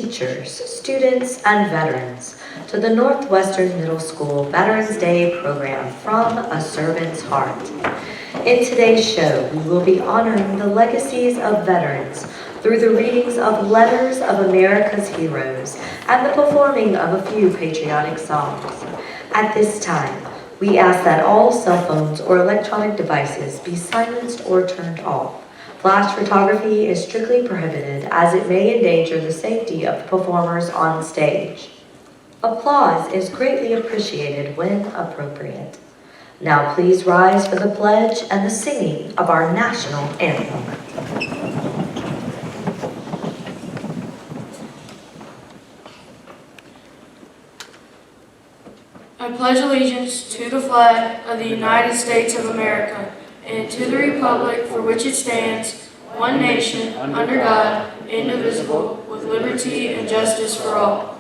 teachers, students, and veterans to the Northwestern Middle School Veterans Day program from A Servant's Heart. In today's show, we will be honoring the legacies of veterans through the readings of Letters of America's Heroes and the performing of a few patriotic songs. At this time, we ask that all cell phones or electronic devices be silenced or turned off. Flash photography is strictly prohibited as it may endanger the safety of the performers on stage. Applause is greatly appreciated when appropriate. Now please rise for the pledge and the singing of our national anthem. I pledge allegiance to the flag of the United States of America and to the republic for which it stands, one nation, under God, indivisible, with liberty and justice for all.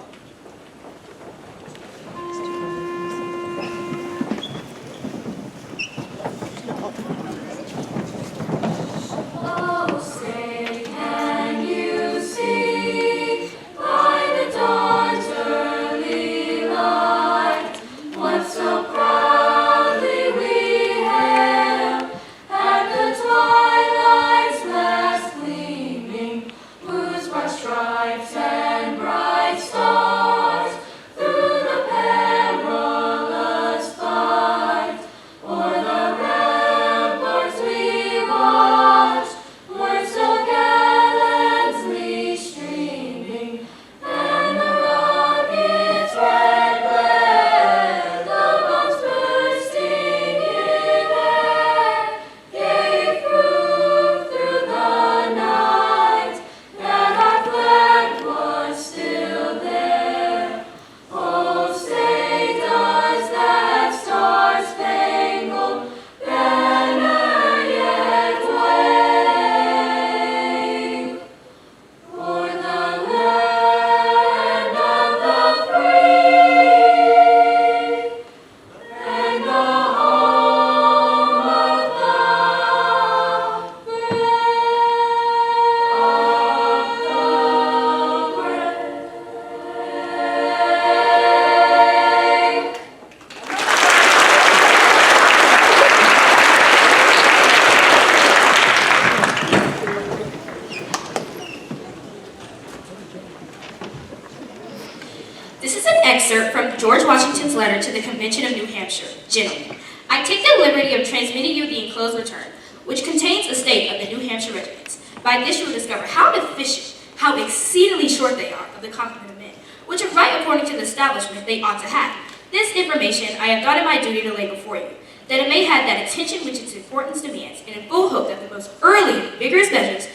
Excerpt from George Washington's letter to the Convention of New Hampshire. Gentlemen, I take the liberty of transmitting you the enclosed return, which contains a state of the New Hampshire regiments. By this you will discover how deficient, how exceedingly short they are of the complement of men, which of right according to the establishment they ought to have. This information I have thought it my duty to lay before you, that it may have that attention which its importance demands, and in full hope that the most early and vigorous measures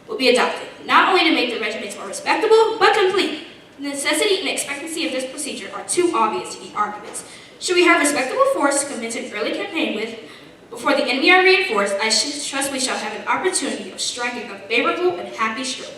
will be adopted, not only to make the regiments more respectable, but complete. The necessity and expectancy of this procedure are too obvious to need arguments. Should we have respectable force to commence an early campaign with, before the enemy are reinforced, I trust we shall have an opportunity of striking a favorable and happy stroke.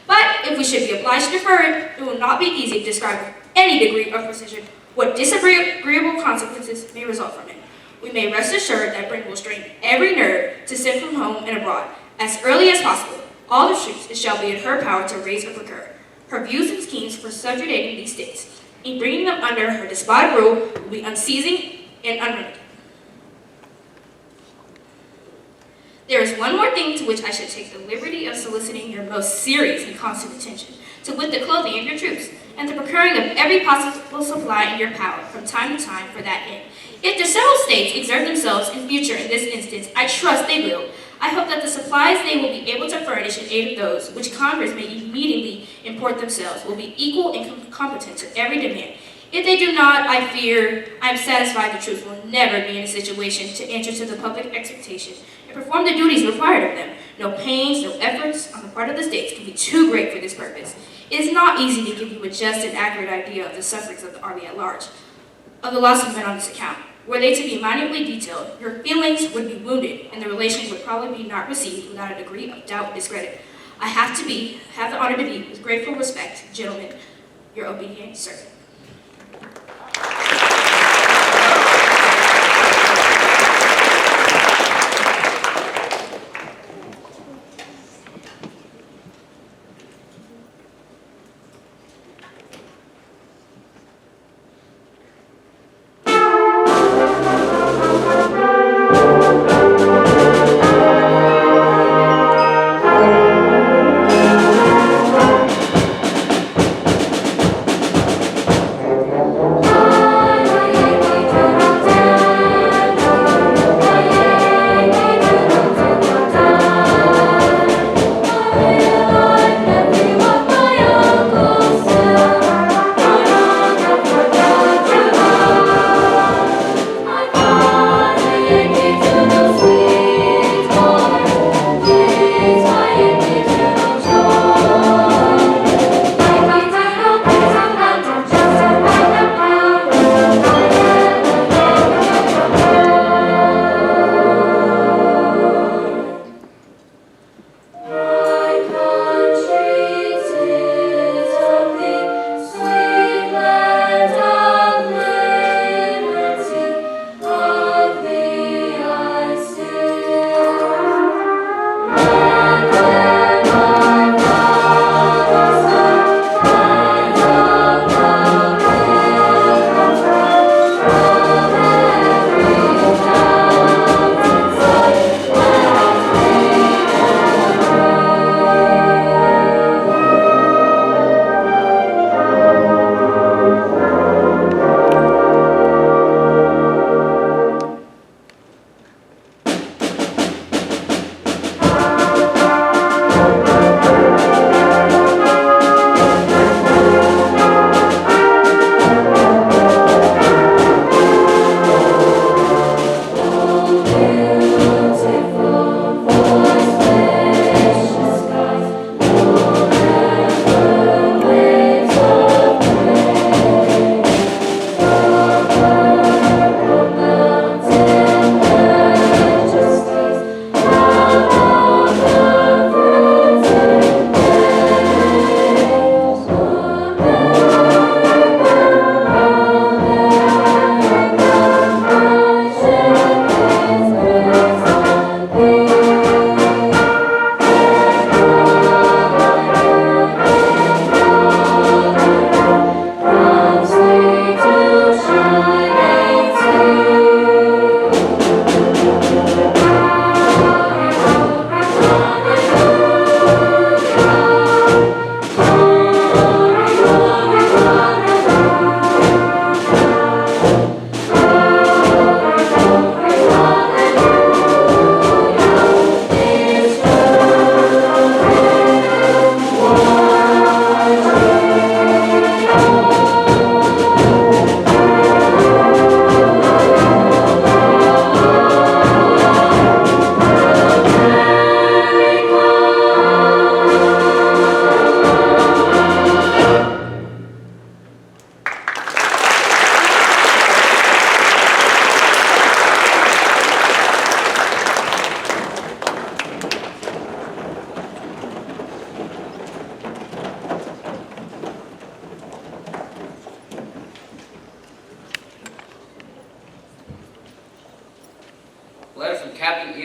But if we should be obliged to defer it, it will not be easy to describe with any degree of precision what disagreeable consequences may result from it. We may rest assured that Britain will strain every nerve to send from home and abroad, as early as possible, all the troops it shall be in her power to raise or procure. Her views and schemes for subjugating these states, in bringing them under her despotic rule, will be unceasing and unremitting. There is one more thing to which I should take the liberty of soliciting your most serious and constant attention, to wit the clothing of your troops, and the procuring of every possible supply in your power from time to time for that end. If the several states exert themselves in future in this instance, I trust they will. I hope that the supplies they will be able to furnish in aid of those which Congress may immediately import themselves will be equal and competent to every demand. If they do not, I am satisfied the troops will never be in a situation to answer to the public expectation and perform the duties required of them. No pains, no efforts on the part of the states can be too great for this purpose. It is not easy to give you a just and accurate idea of the sufferings of the army at large, of the loss of men on this account. Were they to be minutely detailed, your feelings would be wounded, and the relation would probably be not received without a degree of doubt and discredit. I have the honor to be, with grateful respect, gentlemen, your obedient servant.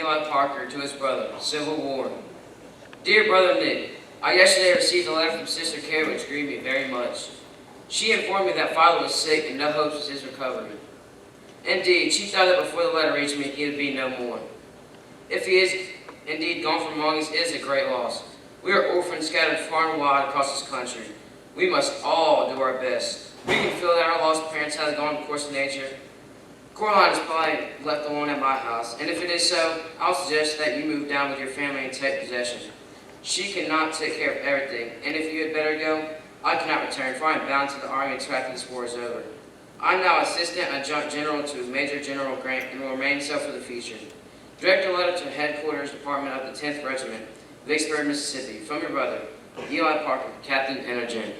Eli Parker to his brother, Civil War. Dear Brother Nick, I yesterday received a letter from Sister Carrie which grieved me very much. She informed me that Father was sick and no hopes of his recovery. Indeed, she thought that before the letter reached me, he would be no more. If he is indeed gone from among us, it is a great loss. We are orphans scattered far and wide across this country. We must all do our best. We can feel that our lost parents have gone the course of nature. Coraline is probably left alone at my house, and if it is so, I'll suggest that you move down with your family and take possession. She cannot take care of everything, and if you had better go, I cannot return, for I am bound to the Army until after this war is over. I am now Assistant Adjutant General to Major General Grant and will remain so for the future. Direct a letter to Headquarters Department of the 10th Regiment, Vicksburg, Mississippi, from your brother, Eli Parker, Captain and Adjutant.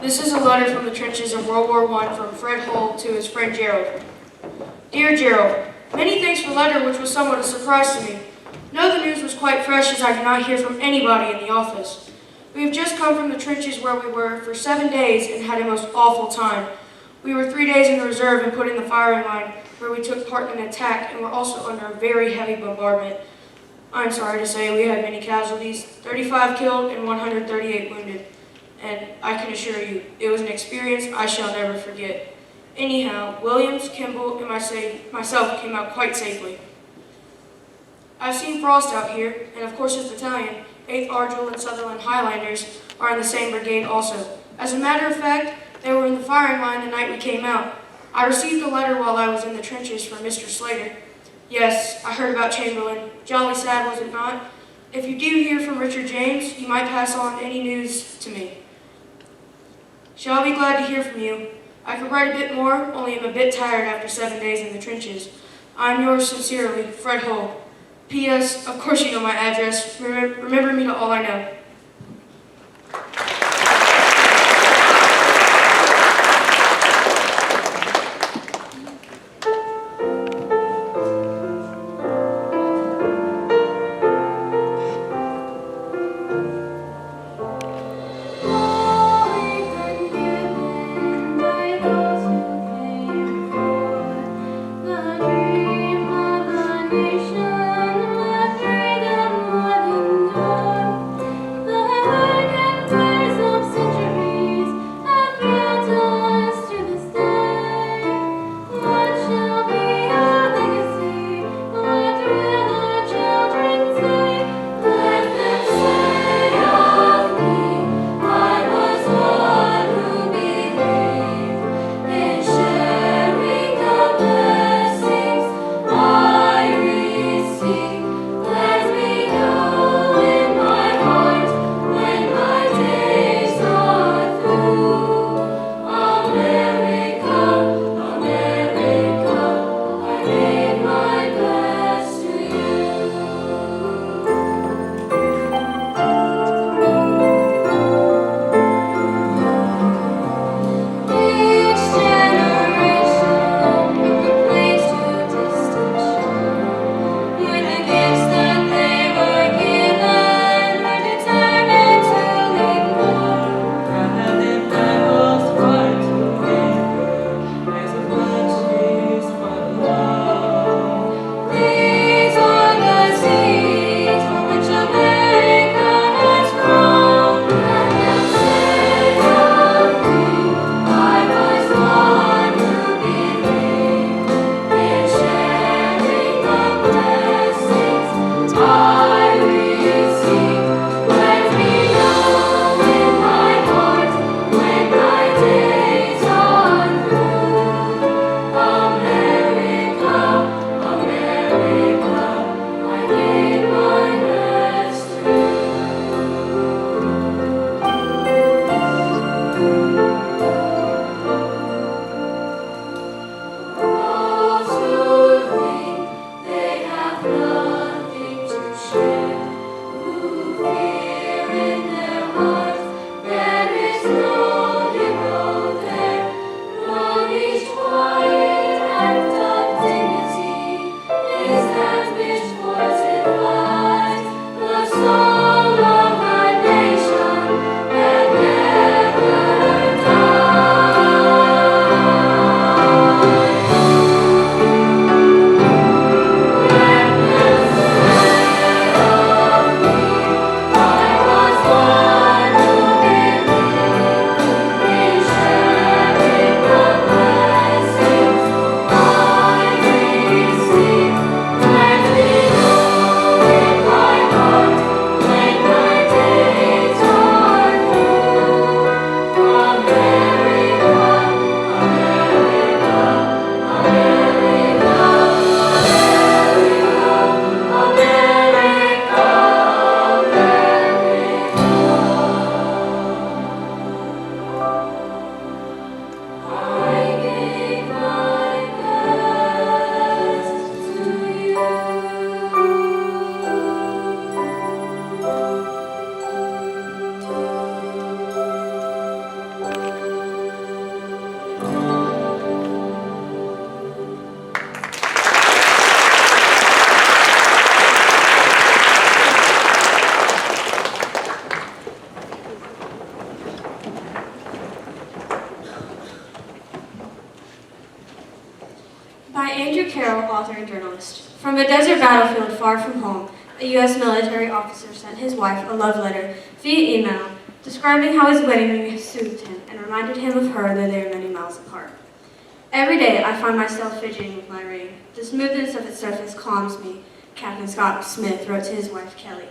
This is a letter from the trenches of World War I from Fred Hull to his friend Gerald. Dear Gerald, many thanks for the letter, which was somewhat a surprise to me. No, the news was quite fresh, as I did not hear from anybody in the office. We have just come from the trenches where we were for 7 days and had a most awful time. We were 3 days in the reserve and put in the firing line, where we took part in an attack and were also under a very heavy bombardment. I'm sorry to say we had many casualties, 35 killed and 138 wounded. And I can assure you, it was an experience I shall never forget. Anyhow, Williams, Kimball, and myself came out quite safely. I've seen Frost out here, and of course his battalion, 8th Ardrel and Sutherland Highlanders, are in the same brigade also. As a matter of fact, they were in the firing line the night we came out. I received a letter while I was in the trenches from Mr. Slater. Yes, I heard about Chamberlain. Jolly sad, was it not? If you do hear from Richard James, you might pass on any news to me. Shall be glad to hear from you. I could write a bit more, only I'm a bit tired after 7 days in the trenches. I'm yours sincerely, Fred Hull. P.S. Of course you know my address. Remember me to all I know. By Andrew Carroll, author and journalist. From a desert battlefield far from home, a U.S. military officer sent his wife a love letter via email describing how his wedding ring soothed him and reminded him of her, though they are many miles apart. Every day I find myself fidgeting with my ring. The smoothness of its surface calms me, Captain Scott Smith wrote to his wife Kelly.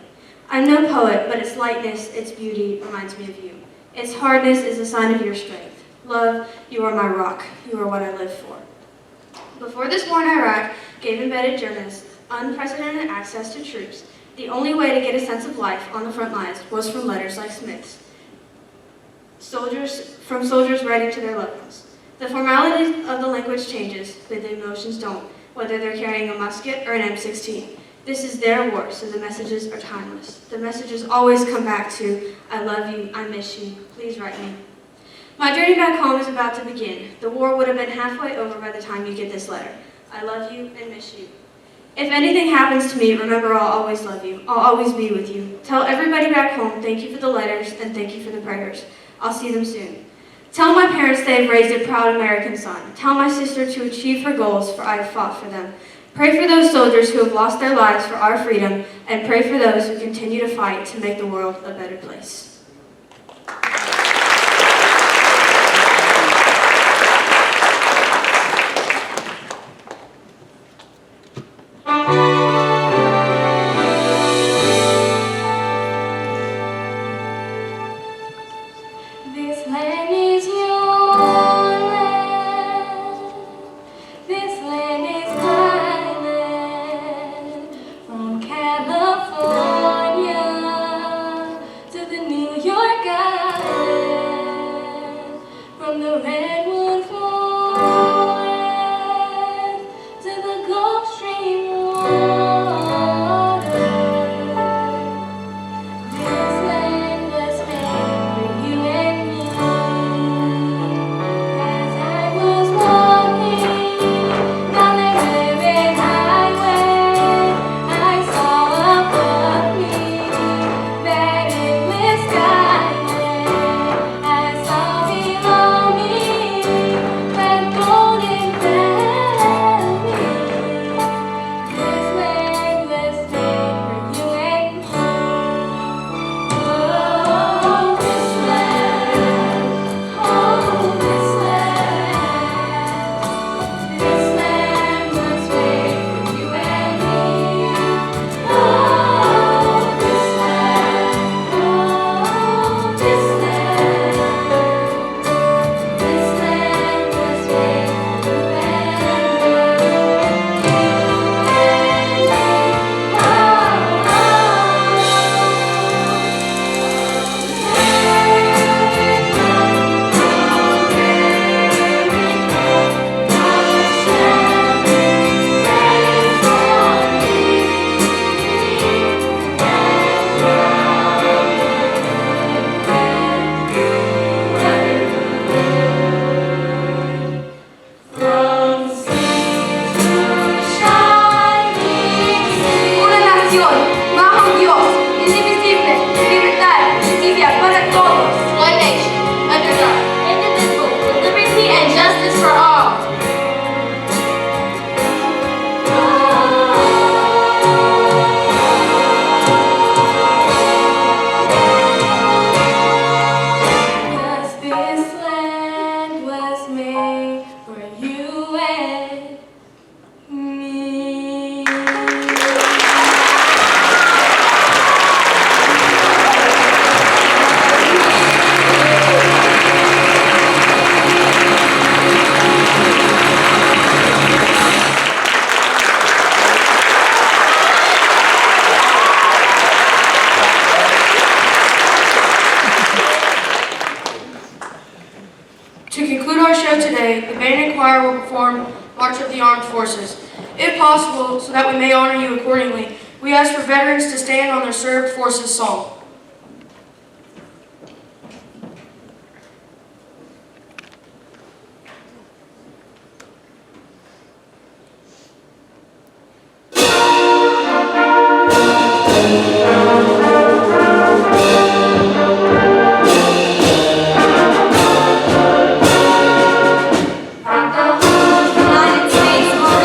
I'm no poet, but its lightness, its beauty reminds me of you. Its hardness is a sign of your strength. Love, you are my rock. You are what I live for. Before this war in Iraq gave embedded Germans unprecedented access to troops, the only way to get a sense of life on the front lines was from letters like Smith's. Soldiers writing to their loved ones. The formality of the language changes, but the emotions don't, whether they're carrying a musket or an M16. This is their war, so the messages are timeless. The messages always come back to, I love you, I miss you, please write me. My journey back home is about to begin. The war would have been halfway over by the time you get this letter. I love you and miss you. If anything happens to me, remember I'll always love you. I'll always be with you. Tell everybody back home thank you for the letters and thank you for the prayers. I'll see them soon. Tell my parents they have raised a proud American son. Tell my sister to achieve her goals, for I have fought for them. Pray for those soldiers who have lost their lives for our freedom, and pray for those who continue to fight to make the world a better place. This land is your land. This land is my land. From California to the New York Island. From the Redwood Forest to the Gulf Stream water. This land was made for you and me. As I was walking down that ribbon highway, I saw above me that endless skyline. I saw below me that golden valley. This land was made for you and me. Oh, this land, oh, this land was made for you and me. Oh, this land, oh, this land was made for From sea to shining sea. Una nación bajo Dios, indivisible, libertad, justicia para todos. One nation, under God, indivisible, with liberty and justice for all. Yes, this land was made for you and me. To conclude our show today, the band and choir will perform March of the Armed Forces. If possible, so that we may honor you accordingly, we ask for veterans to stand on their served forces song. United States Army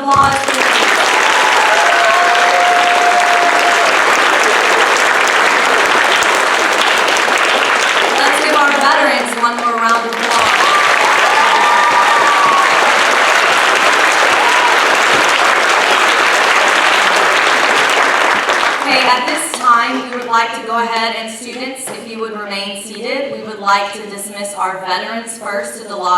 applause, please. Let's give our veterans one more round of applause. Okay, at this time, we would like to go ahead and students, if you would remain seated, we would like to dismiss our veterans first to the lobby.